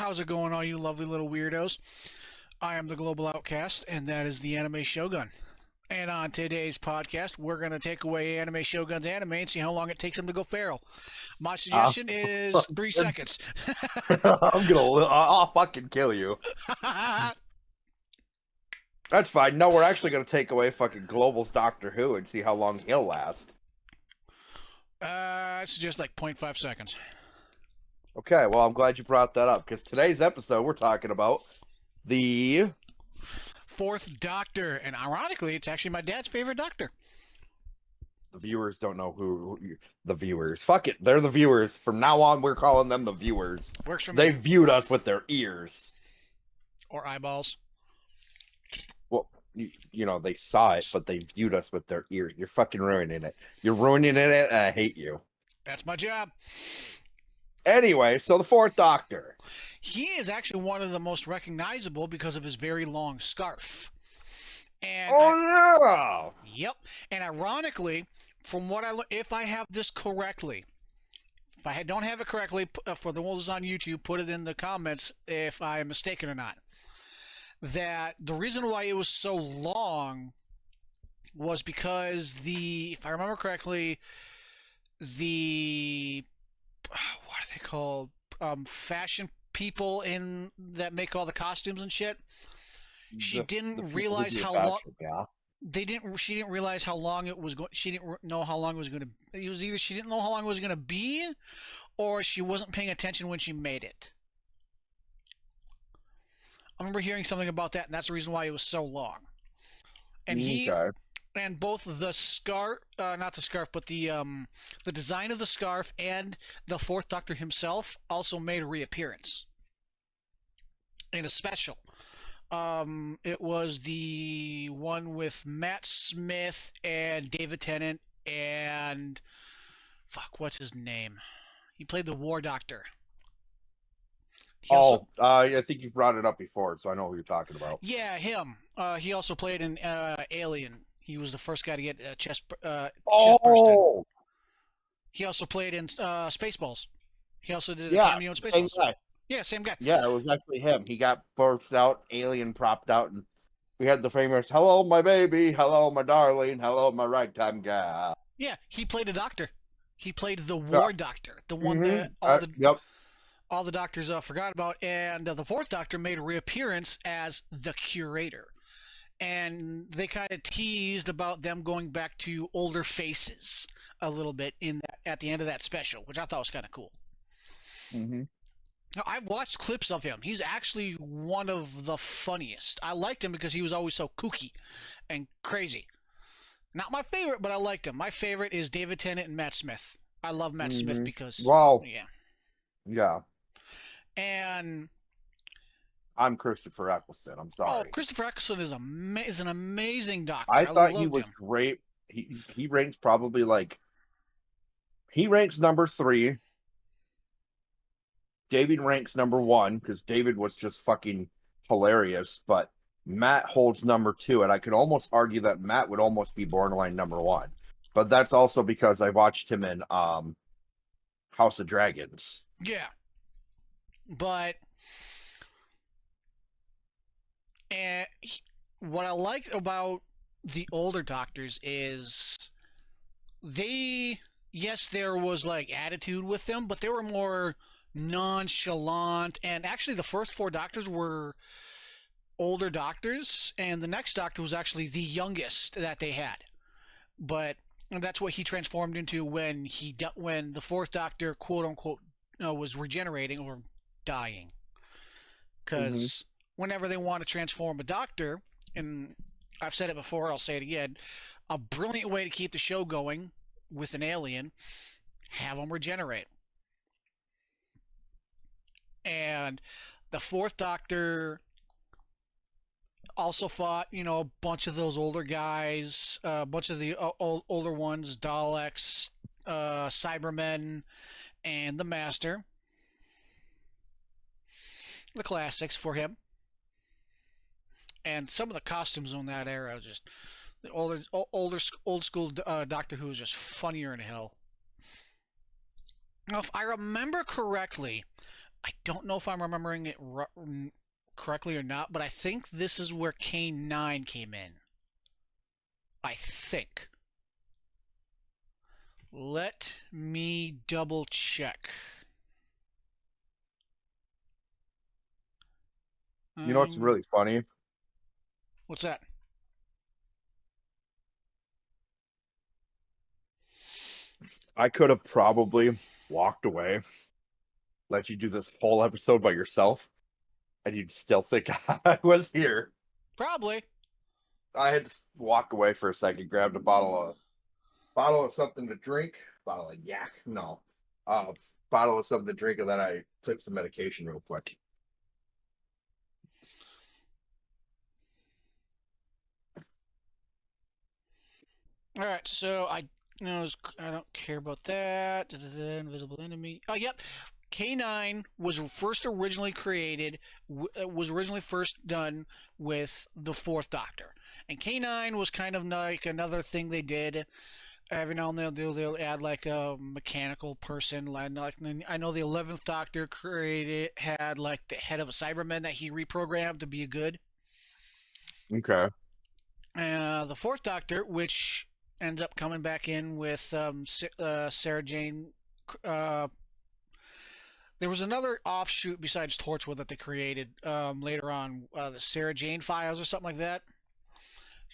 How's it going, all you lovely little weirdos? I am the Global Outcast, and that is the Anime Shogun. And on today's podcast, we're going to take away Anime Shogun's anime and see how long it takes him to go feral. My Uh, suggestion is 3 seconds. I'll fucking kill you. That's fine. No, we're actually gonna take away fucking Global's Doctor Who and see how long he'll last. I suggest like 0.5 seconds. Okay, well, I'm glad you brought that up because today's episode we're talking about the Fourth Doctor, and ironically, it's actually my dad's favorite Doctor. the viewers don't know who the viewers. Fuck it, they're the viewers. From now on, we're calling them the viewers. Works for me. They viewed us with their ears. Or eyeballs. Well, you know, they saw it, but they viewed us with their ears. You're fucking ruining it. You're ruining it, and I hate you. That's my job. Anyway, so the Fourth Doctor. He is actually one of the most recognizable because of his very long scarf. And Oh, yep. And ironically, from what if I have this correctly, if I don't have it correctly, for the ones on YouTube, put it in the comments if I am mistaken or not. That the reason why it was so long was because if I remember correctly, what are they called? Fashion people that make all the costumes and shit. She didn't realize how long. Yeah. She didn't realize how long it was going. She didn't know how long it was going to. It was either she didn't know how long it was going to be, or she wasn't paying attention when she made it. I remember hearing something about that, and that's the reason why it was so long. And and both the scarf, not the scarf, but the design of the scarf and the Fourth Doctor himself also made a reappearance in a special. It was the one with Matt Smith and David Tennant and what's his name? He played the War Doctor. I think you've brought it up before, so I know who you're talking about. Yeah, him. He also played in Alien. He was the first guy to get a chest burst. He also played in Spaceballs. He also did a cameo in Spaceballs. Same guy. Yeah, same guy. Yeah, it was actually him. He got birthed out, alien propped out, and we had the famous "Hello, my baby. Hello, my darling. Hello, my ragtime guy." Yeah, he played a doctor. He played the War Doctor, the one that all the doctors forgot about, and the Fourth Doctor made a reappearance as the Curator. And they kind of teased about them going back to older faces a little bit at the end of that special, which I thought was kind of cool. Mm-hmm. Now, I've watched clips of him. He's actually one of the funniest. I liked him because he was always so kooky and crazy. Not my favorite, but I liked him. My favorite is David Tennant and Matt Smith. I love Matt Smith because yeah. And I'm Christopher Eccleston. I'm sorry. Oh, Christopher Eccleston is an amazing Doctor. I thought he was great. He ranks probably he ranks number 3. David ranks number 1 because David was just fucking hilarious, but Matt holds number 2, and I could almost argue that Matt would almost be borderline number 1. But that's also because I watched him in House of Dragons. Yeah. But what I liked about the older Doctors is there was attitude with them, but they were more nonchalant. And actually, the first 4 Doctors were older Doctors, and the next Doctor was actually the youngest that they had. But that's what he transformed into when the Fourth Doctor, quote unquote, was regenerating or dying. Because whenever they want to transform a Doctor, and I've said it before, I'll say it again, a brilliant way to keep the show going with an alien, have them regenerate. And the Fourth Doctor also fought, a bunch of those older guys, a bunch of the older ones, Daleks, Cybermen, and the Master. The classics for him. And some of the costumes on that era, just the old school Doctor Who is just funnier than hell. Now, if I remember correctly, I don't know if I'm remembering it correctly or not, but I think this is where K9 came in. I think. Let me double check. You know what's really funny? What's that? I could have probably walked away, let you do this whole episode by yourself, and you'd still think I was here. Probably. I had to walk away for a second, grabbed a bottle of something to drink, bottle of yak, no, uh, bottle of something to drink, and then I took some medication real quick. All right, so I don't care about that. Invisible enemy. Oh, yep. K9 was first originally created, was originally first done with the Fourth Doctor, and K9 was kind of like another thing they did. Every now and then they'll add like a mechanical person. Like I know the 11th Doctor had like the head of a Cyberman that he reprogrammed to be good. Okay. The Fourth Doctor, which ends up coming back in with Sarah Jane. Uh, there was another offshoot besides Torchwood that they created later on, the Sarah Jane Files or something like that.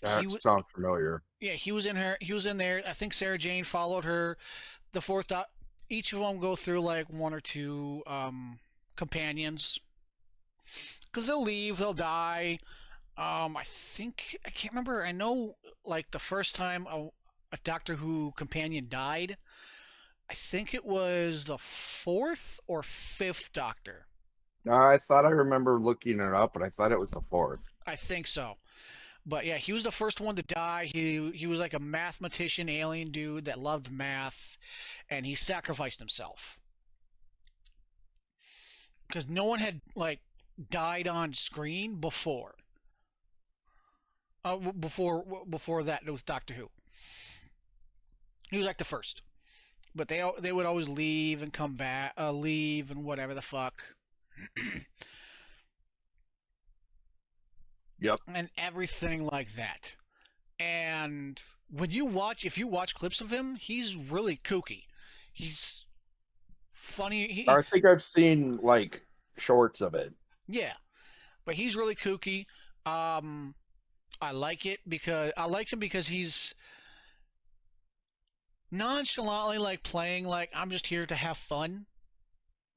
He That was, sounds familiar. yeah, he was in her. He was in there. I think Sarah Jane followed her. The fourth doc. Each of them go through like one or two companions because they'll leave, they'll die. I think I can't remember. I know like the first time a Doctor Who companion died. I think it was the fourth or fifth Doctor. I thought I remember looking it up, but I thought it was the fourth. I think so. But yeah, he was the first one to die. He was like a mathematician alien dude that loved math, and he sacrificed himself because no one had like died on screen before. Before that, it was Doctor Who. He was like the first, but they would always leave and come back, leave and whatever the fuck, Yep. and everything like that. And if you watch clips of him, he's really kooky. He's funny. I think I've seen like shorts of it. Yeah, but he's really kooky. Um, I like it because I like him because he's nonchalantly like playing like I'm just here to have fun.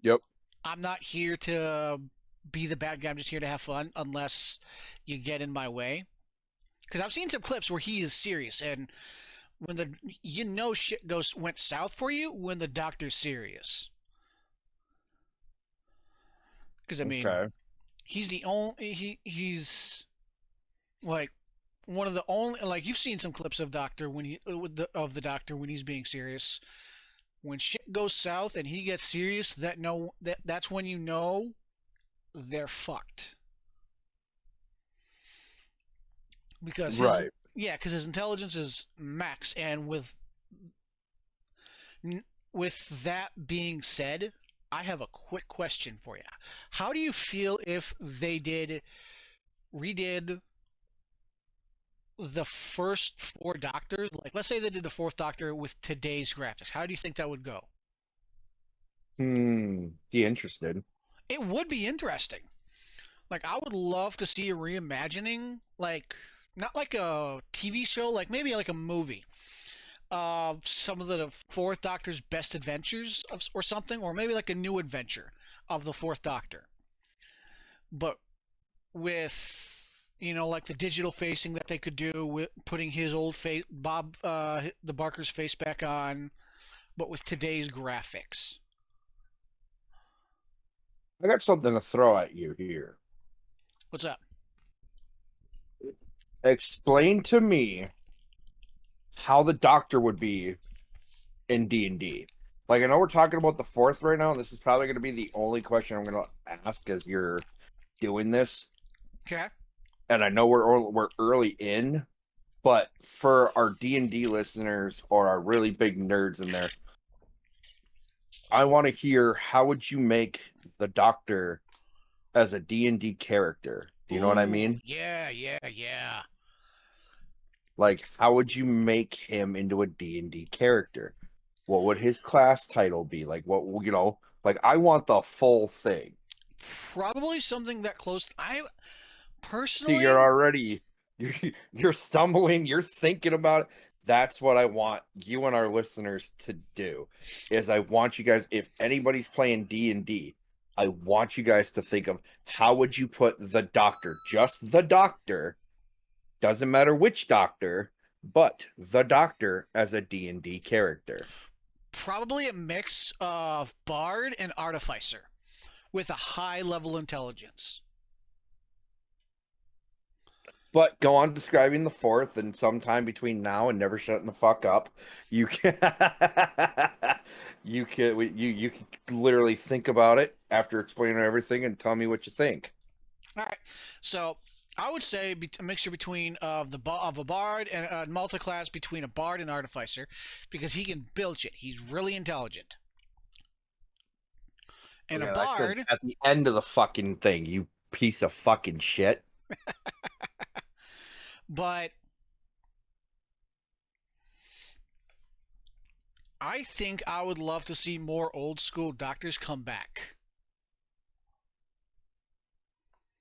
Yep. I'm not here to be the bad guy. I'm just here to have fun unless you get in my way. Because I've seen some clips where he is serious, and when shit went south for you when the doctor's serious. Because I mean, Okay. he's the only he's like one of the only like you've seen some clips of Doctor when he of the Doctor when he's being serious. When shit goes south and he gets serious, that's when you know they're fucked. Because Right. his intelligence is max, and with that being said, I have a quick question for you. How do you feel if they redid the first four Doctors? Like, let's say they did the fourth Doctor with today's graphics. How do you think that would go? Be interested. It would be interesting. Like, I would love to see a reimagining, like, not like a TV show, like maybe like a movie. Some of the Fourth Doctor's best adventures or something, or maybe like a new adventure of the Fourth Doctor, but with like the digital facing that they could do with putting his old face, the Barker's face back on, but with today's graphics. I got something to throw at you here. What's up? Explain to me how the Doctor would be in D&D. Like, I know we're talking about the fourth right now. This is probably going to be the only question I'm going to ask as you're doing this. Okay. And I know we're early in, but for our D&D listeners or our really big nerds in there, I want to hear, how would you make the Doctor as a D&D character? Do you know what I Ooh, mean? yeah, yeah, yeah. Like, how would you make him into a D&D character? What would his class title be? Like, what, like, I want the full thing. Probably something that close. I See, personally, you're already, you're, you're stumbling, you're thinking about it. That's what I want you and our listeners to do, is I want you guys, if anybody's playing D&D, I want you guys to think of, how would you put the Doctor, just the Doctor, doesn't matter which Doctor, but the Doctor as a D&D character. probably a mix of bard and artificer with a high level intelligence. But go on describing the fourth, and sometime between now and never shutting the fuck up, you can you can literally think about it after explaining everything and tell me what you think. All right, so I would say a mixture between of a bard and a multi-class between a bard and artificer, because he can build shit. He's really intelligent. And a Okay, I said bard, at the end of the fucking thing, you piece of fucking shit. but I think I would love to see more old school doctors come back.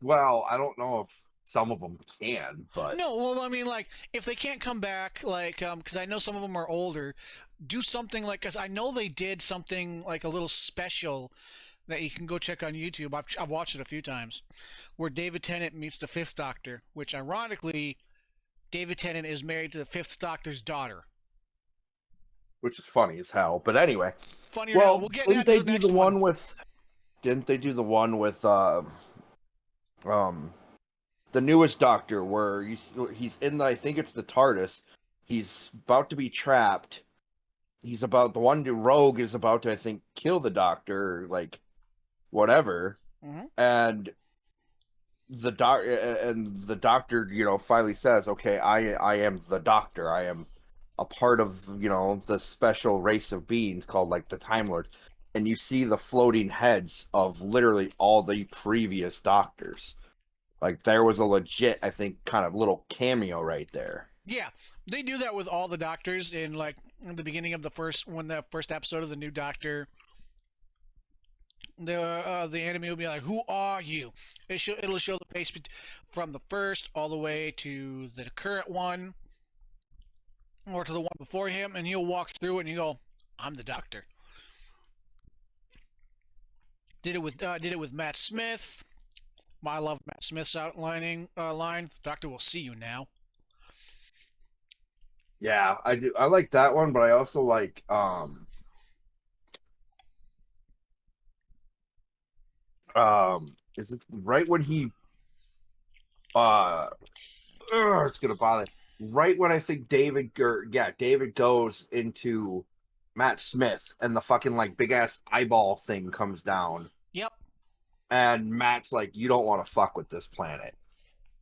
Well, I don't know if some of them can, but No, well, I mean, like, if they can't come back, like, because I know some of them are older, do something like, because I know they did something like a little special that you can go check on YouTube. I've watched it a few times, where David Tennant meets the Fifth Doctor, which ironically, David Tennant is married to the Fifth Doctor's daughter. which is funny as hell. But anyway, Funny or hell, well, we'll get didn't that to they the do the next one. one with? Didn't they do the one with um the newest Doctor, where he's in the, I think it's the TARDIS. He's about to be trapped. He's about, the one rogue is about to, I think, kill the Doctor, like whatever. Mm-hmm. And the Doctor, finally says, "Okay, I am the Doctor. I am a part of, the special race of beings called, like, the Time Lords." And you see the floating heads of literally all the previous Doctors. Like, there was a legit, I think, kind of little cameo right there. Yeah, they do that with all the Doctors in like in the beginning of the first episode of the new Doctor. The anime will be like, "Who are you?" It'll show the face from the first all the way to the current one, or to the one before him, and he'll walk through it and you go, "I'm the Doctor." Did it with Matt Smith. I love Matt Smith's outlining line. Doctor will see you now. Yeah, I do. I like that one, but I also like is it right when he uh it's gonna bother, right when I think David goes into Matt Smith and the fucking, like, big ass eyeball thing comes down, Yep. and Matt's like, "You don't want to fuck with this planet."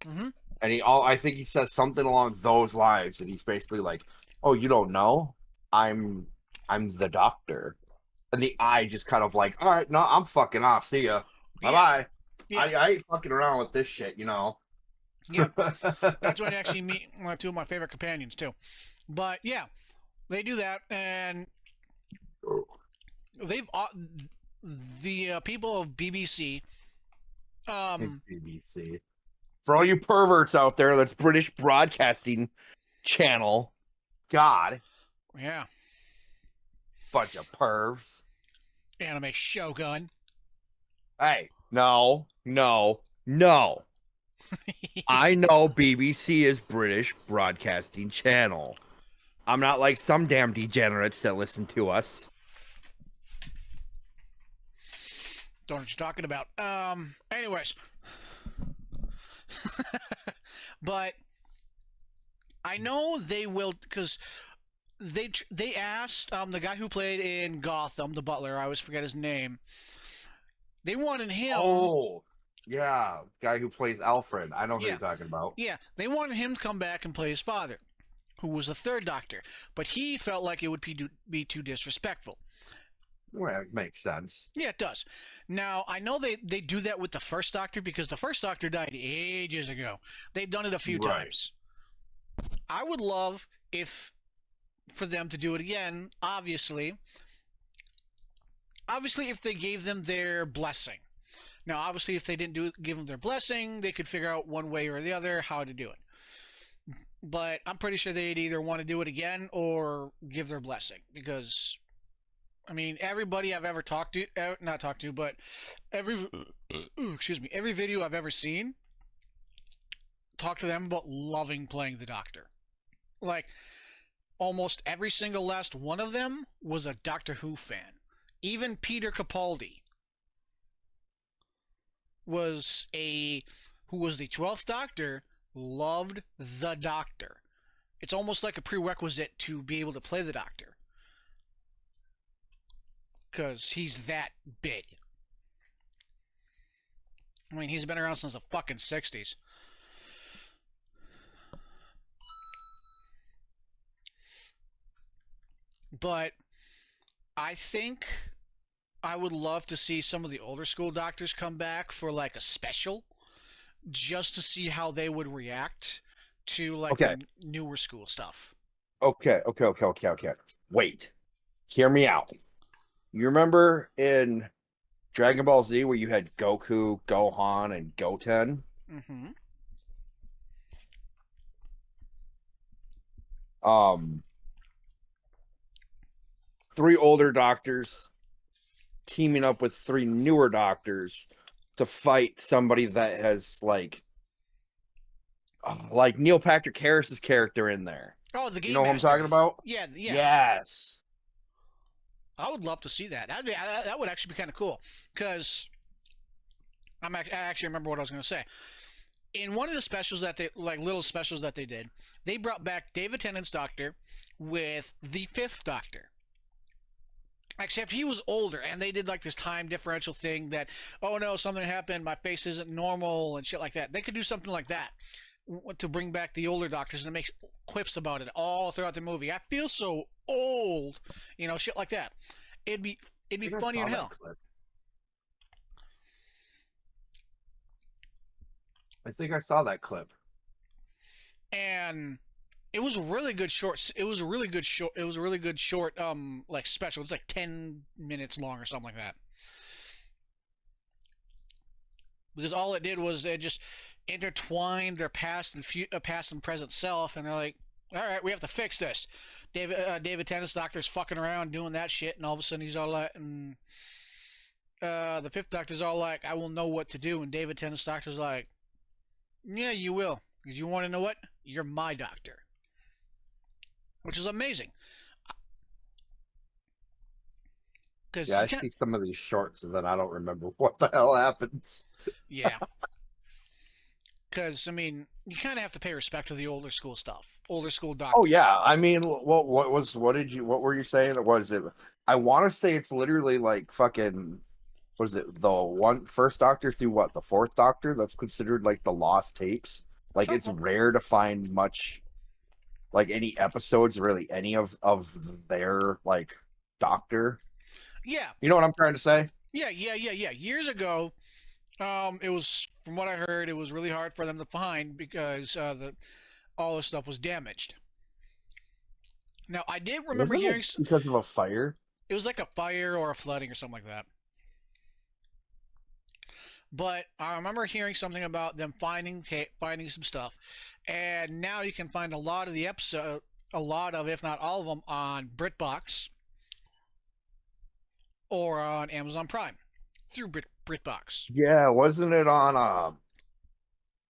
Mm-hmm. And I think he says something along those lines, and he's basically like, "Oh, you don't know? I'm the Doctor." And the eye just kind of like, "All right, no, I'm fucking off. See ya. Bye Yeah. bye. Yeah. I ain't fucking around with this shit, Yep. That's when you actually meet two of my favorite companions too. But yeah, they do that, and they've the people of BBC. BBC. For all you perverts out there, that's British Broadcasting Channel. God, Yeah, bunch of pervs. TheAnimeShogun. Hey, no, no, no. I know BBC is British Broadcasting Channel. I'm not like some damn degenerates that listen to us. Don't know what you're talking about. Anyways, but I know they will, because they asked the guy who played in Gotham, the butler. I always forget his name. They wanted him. Oh, yeah, guy who plays Alfred. I know who Yeah, you're talking about. yeah. They wanted him to come back and play his father, who was a third Doctor, but he felt like it would be too disrespectful. Well, it makes sense. Yeah, it does. Now, I know they do that with the first Doctor because the first Doctor died ages ago. They've done it a few Right. times. I would love if for them to do it again, obviously if they gave them their blessing. Now, obviously if they didn't give them their blessing, they could figure out one way or the other how to do it. But I'm pretty sure they'd either want to do it again or give their blessing because I mean, everybody I've ever talked to, not talked to, but every, excuse me, every video I've ever seen, talk to them about loving playing the Doctor. Like, almost every single last one of them was a Doctor Who fan. Even Peter Capaldi was who was the 12th Doctor, loved the Doctor. It's almost like a prerequisite to be able to play the Doctor. Because he's that big. I mean, he's been around since the fucking 60s. But I think I would love to see some of the older school doctors come back for like a special just to see how they would react to like Okay. the newer school stuff. Okay. Wait. Hear me out. You remember in Dragon Ball Z where you had Goku, Gohan, and Goten? Mm-hmm. Um, three older doctors teaming up with three newer doctors to fight somebody that has like Neil Patrick Harris's character in there. Oh, the You Game know who I'm Master. talking about? Yeah, yeah. Yes. I would love to see that. That would actually be kind of cool because I actually remember what I was going to say. In one of the specials that they like little specials that they did, they brought back David Tennant's Doctor with the fifth Doctor. Except he was older, and they did like this time differential thing that, oh no, something happened, my face isn't normal, and shit like that. They could do something like that to bring back the older doctors and make quips about it all throughout the movie. I feel so old, shit like that. It'd be it'd I be think I funny saw in that hell. clip. I think I saw that clip. And it was a really good short. It was a really good short. It was a really good short like special. It's like 10 minutes long or something like that. Because all it did was it just intertwined their past and present self, and they're like, all right, we have to fix this. David Tennant's Doctor's fucking around doing that shit, and all of a sudden he's all like, and the fifth Doctor's all like, I will know what to do, and David Tennant's Doctor's like, yeah, you will, because you want to know what? You're my doctor, which is amazing. Because Yeah, you I can't, see some of these shorts and then I don't remember what the hell happens. yeah, because I mean, you kind of have to pay respect to the older school stuff, older school Oh doctors. yeah, I mean, what were you saying? Was it? I want to say it's literally like fucking. Was it the one first Doctor through what the fourth Doctor? That's considered like the lost tapes. Like it's Something, rare to find much like any episodes, really any of their like Doctor. yeah, You know what I'm trying to say? yeah. Years ago, it was from what I heard, it was really hard for them to find because the all this stuff was damaged. Now, I did remember Wasn't it hearing because of a fire? it was like a fire or a flooding or something like that. But I remember hearing something about them finding some stuff, and now you can find a lot of, if not all of them, on BritBox or on Amazon Prime through BritBox. Yeah, wasn't it on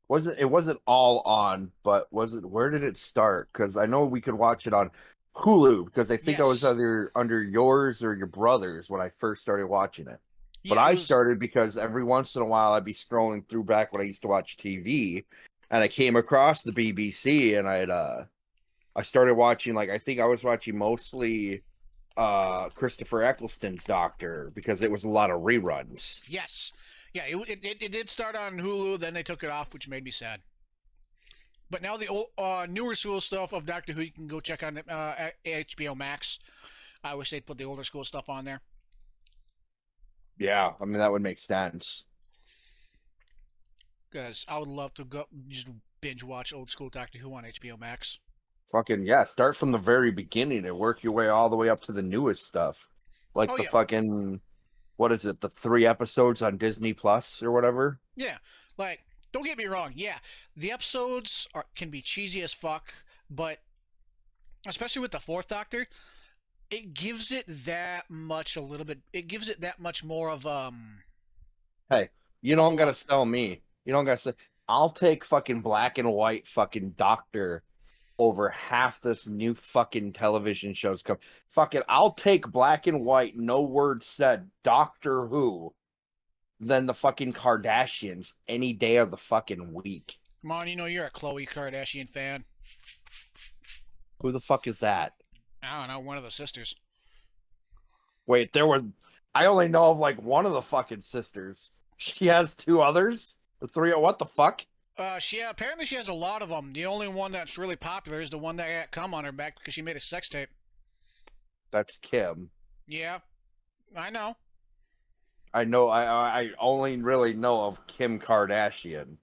wasn't it wasn't all on, but was it where did it start? Because I know we could watch it on Hulu because I think I was Yes, either under yours or your brother's when I first started watching it. But yeah, it I was. started because every once in a while I'd be scrolling through back when I used to watch TV and I came across the BBC and I started watching like I think I was watching mostly Christopher Eccleston's Doctor because it was a lot of reruns. Yes, yeah, it did start on Hulu, then they took it off, which made me sad. But now the newer school stuff of Doctor Who you can go check on HBO Max. I wish they'd put the older school stuff on there. Yeah, I mean that would make sense. Because I would love to go just binge watch old school Doctor Who on HBO Max. Fucking yeah, start from the very beginning and work your way all the way up to the newest stuff. Like Oh the yeah, fucking what is it, the 3 episodes on Disney Plus or whatever? yeah. Like, don't get me wrong. Yeah, the episodes can be cheesy as fuck, but especially with the Fourth Doctor, it gives it that much a little bit. It gives it that much more Hey, you of a don't gotta love. sell me. You don't gotta say I'll take fucking black and white fucking Doctor over half this new fucking television shows come. Fuck it, I'll take black and white, no word said, Doctor Who than the fucking Kardashians any day of the fucking week. Come on, you know you're a Khloe Kardashian fan. Who the fuck is that? I don't know, one of the sisters. Wait, there were. I only know of like one of the fucking sisters. She has two others? Or three? What the fuck? Apparently she has a lot of them. The only one that's really popular is the one that got cum on her back because she made a sex tape. That's Kim. Yeah, I know. I know. I only really know of Kim Kardashian.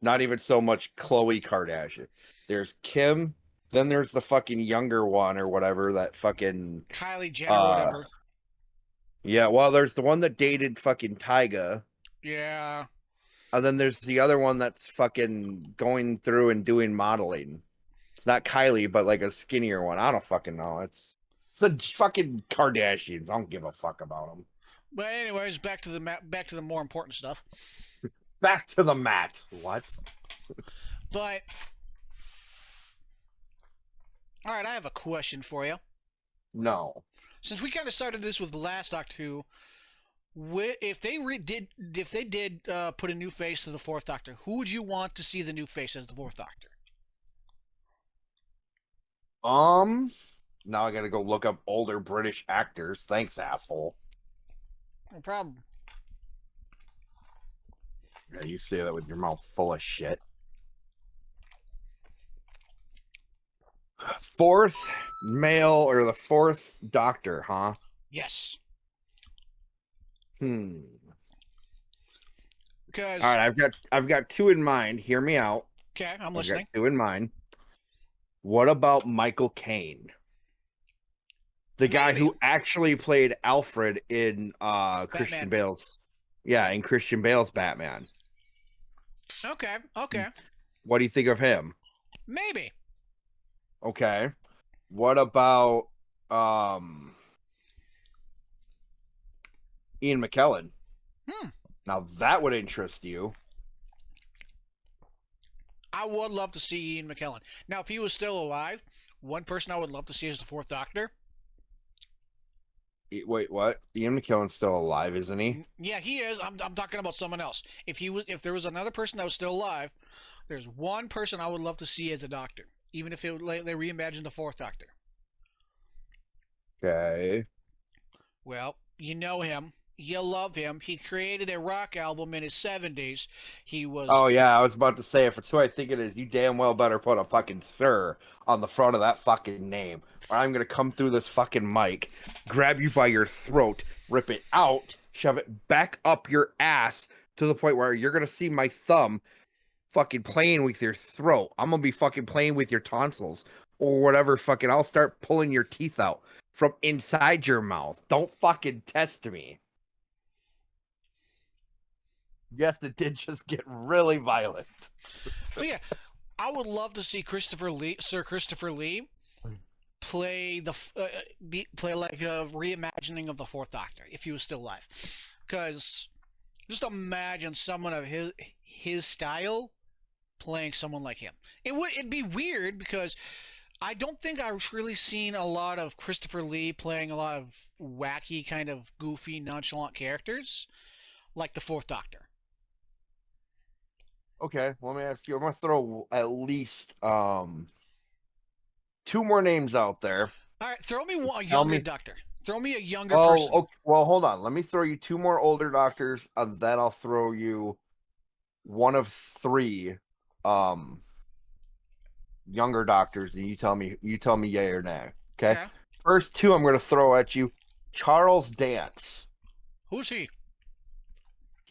Not even so much Khloe Kardashian. There's Kim. Then there's the fucking younger one or whatever. That fucking. Kylie Jenner or whatever. Yeah. Well, there's the one that dated fucking Tyga. Yeah. And then there's the other one that's fucking going through and doing modeling. It's not Kylie, but like a skinnier one. I don't fucking know. It's the fucking Kardashians. I don't give a fuck about them. But anyways, back to the more important stuff. Back to the mat. What? But all right, I have a question for you. No. Since we kind of started this with the last Doctor Who, if they did put a new face to the Fourth Doctor, who would you want to see the new face as the Fourth Doctor? Now I gotta go look up older British actors. Thanks, asshole. No problem. Yeah, you say that with your mouth full of shit. Fourth male or the fourth Doctor, huh? Yes. Hmm. Because All right, I've got two in mind. Hear me out. okay, I'm I've listening. got two in mind. What about Michael Caine? The guy Maybe. who actually played Alfred in Christian Bale's. Yeah, in Christian Bale's Batman. Okay. Okay. What do you think of him? Maybe. Okay. What about Ian McKellen? Now that would interest you. I would love to see Ian McKellen. Now, if he was still alive, one person I would love to see as the Fourth Doctor. Wait, what? Ian McKellen's still alive, isn't he? Yeah, he is. I'm talking about someone else. If there was another person that was still alive, there's one person I would love to see as a Doctor, even if they reimagined the Fourth Doctor. Okay. Well, you know him. You love him. He created a rock album in his 70s. He was. Oh yeah, I was about to say if it's who I think it is, you damn well better put a fucking "sir" on the front of that fucking name, or I'm gonna come through this fucking mic, grab you by your throat, rip it out, shove it back up your ass to the point where you're gonna see my thumb fucking playing with your throat. I'm gonna be fucking playing with your tonsils or whatever. Fucking, I'll start pulling your teeth out from inside your mouth. Don't fucking test me. Yes, it did just get really violent. But yeah, I would love to see Sir Christopher Lee, play play like a reimagining of the Fourth Doctor if he was still alive. Because just imagine someone of his style playing someone like him. It'd be weird because I don't think I've really seen a lot of Christopher Lee playing a lot of wacky, kind of goofy, nonchalant characters like the Fourth Doctor. Okay, let me ask you. I'm gonna throw at least two more names out there. All right, throw me a younger Doctor. Throw me a younger Oh, person. okay. Well, hold on. Let me throw you two more older doctors, and then I'll throw you one of three younger doctors, and you tell me yay or nay. Okay. Okay. First two I'm gonna throw at you. Charles Dance. Who's he?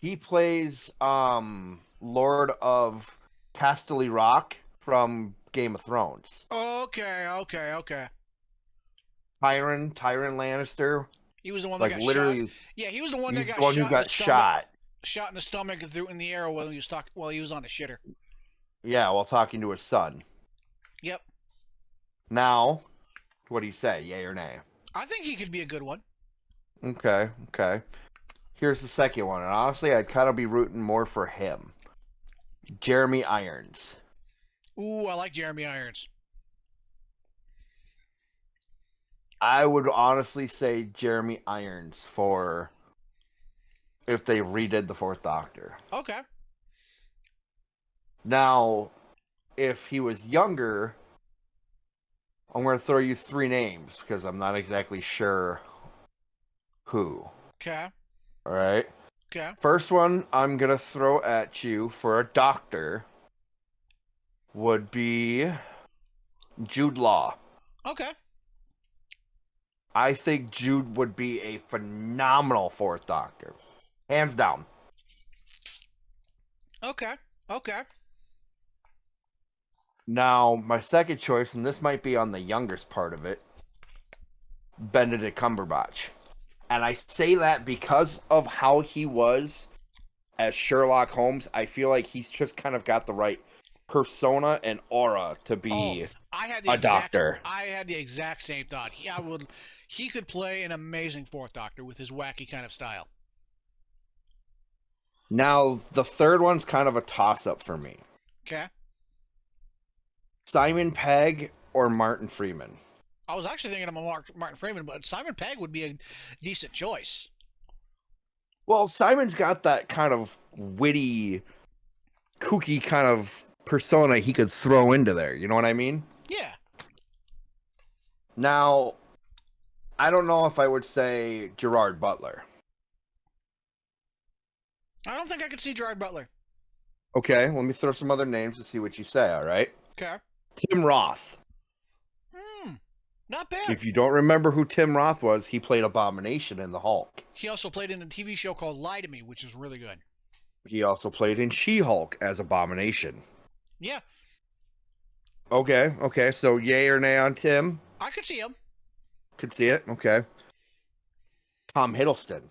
He plays Lord of Casterly Rock from Game of Thrones. Okay. Tyrion Lannister. He was the one that Like got shot. literally, Yeah, he was the one that he's the got one who shot in the got stomach. shot. Shot in the stomach and threw it in the air while he was on the shitter. Yeah, while talking to his son. Yep. Now, what do you say? Yay or nay? I think he could be a good one. Okay. Here's the second one, and honestly, I'd kind of be rooting more for him. Jeremy Irons. Ooh, I like Jeremy Irons. I would honestly say Jeremy Irons for if they redid the Fourth Doctor. Okay. Now, if he was younger, I'm going to throw you three names because I'm not exactly sure who. Okay. All right. Okay. First one I'm going to throw at you for a doctor would be Jude Law. Okay. I think Jude would be a phenomenal Fourth Doctor. Hands down. Okay. Okay. Now, my second choice, and this might be on the youngest part of it, Benedict Cumberbatch. And I say that because of how he was as Sherlock Holmes. I feel like he's just kind of got the right persona and aura to be a doctor. I had the exact same thought. He could play an amazing Fourth Doctor with his wacky kind of style. Now, the third one's kind of a toss-up for me. Okay. Simon Pegg or Martin Freeman? I was actually thinking of Martin Freeman, but Simon Pegg would be a decent choice. Well, Simon's got that kind of witty, kooky kind of persona he could throw into there. You know what I mean? Yeah. Now, I don't know if I would say Gerard Butler. I don't think I could see Gerard Butler. Okay, let me throw some other names to see what you say, all right? Okay. Tim Roth. Not bad. If you don't remember who Tim Roth was, he played Abomination in The Hulk. He also played in a TV show called Lie to Me, which is really good. He also played in She-Hulk as Abomination. Yeah. Okay, so yay or nay on Tim? I could see him. Could see it, okay. Tom Hiddleston.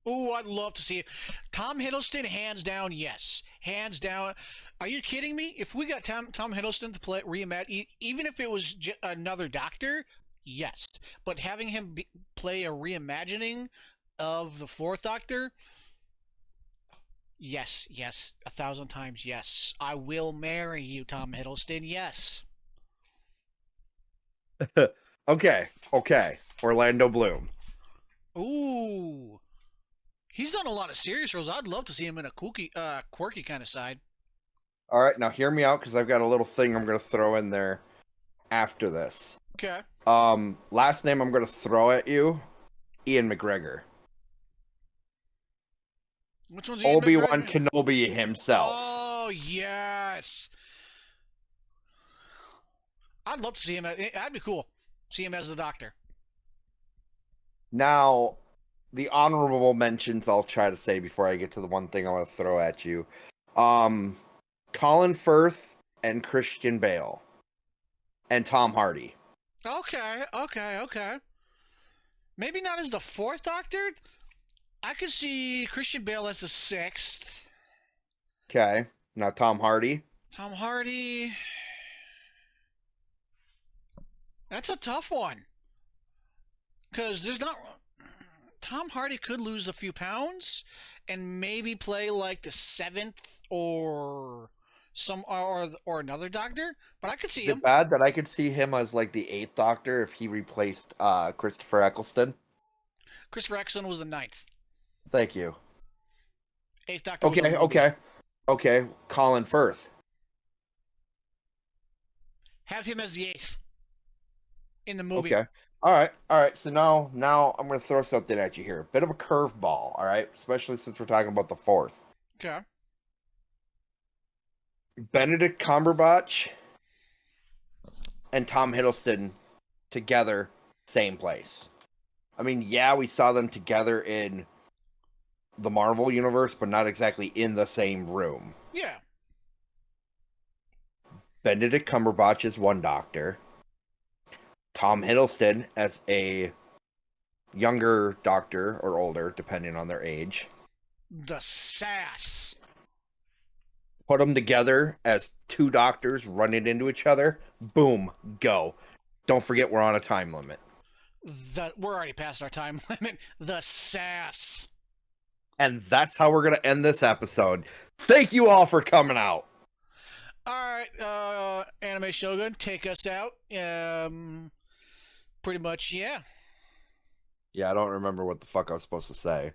Ooh, I'd love to see it. Tom Hiddleston, hands down, yes. Hands down. Are you kidding me? If we got Tom Hiddleston to play reimagine, even if it was another Doctor, yes. But having him play a reimagining of the Fourth Doctor, yes, 1,000 times yes. I will marry you, Tom Hiddleston. Yes. Okay. Orlando Bloom. Ooh. He's done a lot of serious roles. I'd love to see him in a quirky kind of side. All right, now hear me out because I've got a little thing I'm going to throw in there after this. Okay. Last name I'm going to throw at you, Ian McGregor. Which one's Ian Obi-Wan McGregor? Kenobi himself. Oh, yes. I'd love to see him. That'd be cool. See him as the Doctor. Now, the honorable mentions I'll try to say before I get to the one thing I want to throw at you. Colin Firth and Christian Bale. And Tom Hardy. Okay. Maybe not as the Fourth Doctor. I could see Christian Bale as the Sixth. Okay. Now Tom Hardy. Tom Hardy. That's a tough one. Because there's not. Tom Hardy could lose a few pounds and maybe play like the seventh or another Doctor, but I could see him. Is it bad that I could see him as like the Eighth Doctor if he replaced Christopher Eccleston? Christopher Eccleston was the ninth. Thank you. Eighth Doctor. Okay. Colin Firth. Have him as the eighth in the movie. Okay. All right. So now I'm going to throw something at you here. A bit of a curveball, all right? Especially since we're talking about the fourth. Okay. Benedict Cumberbatch and Tom Hiddleston together, same place. I mean, yeah, we saw them together in the Marvel universe, but not exactly in the same room. Yeah. Benedict Cumberbatch as one Doctor. Tom Hiddleston as a younger Doctor or older, depending on their age. The sass. Put them together as two Doctors running into each other. Boom, go. Don't forget we're on a time limit. We're already past our time limit. The sass. And that's how we're going to end this episode. Thank you all for coming out. All right, Anime Shogun, take us out. Pretty much, yeah. Yeah, I don't remember what the fuck I was supposed to say.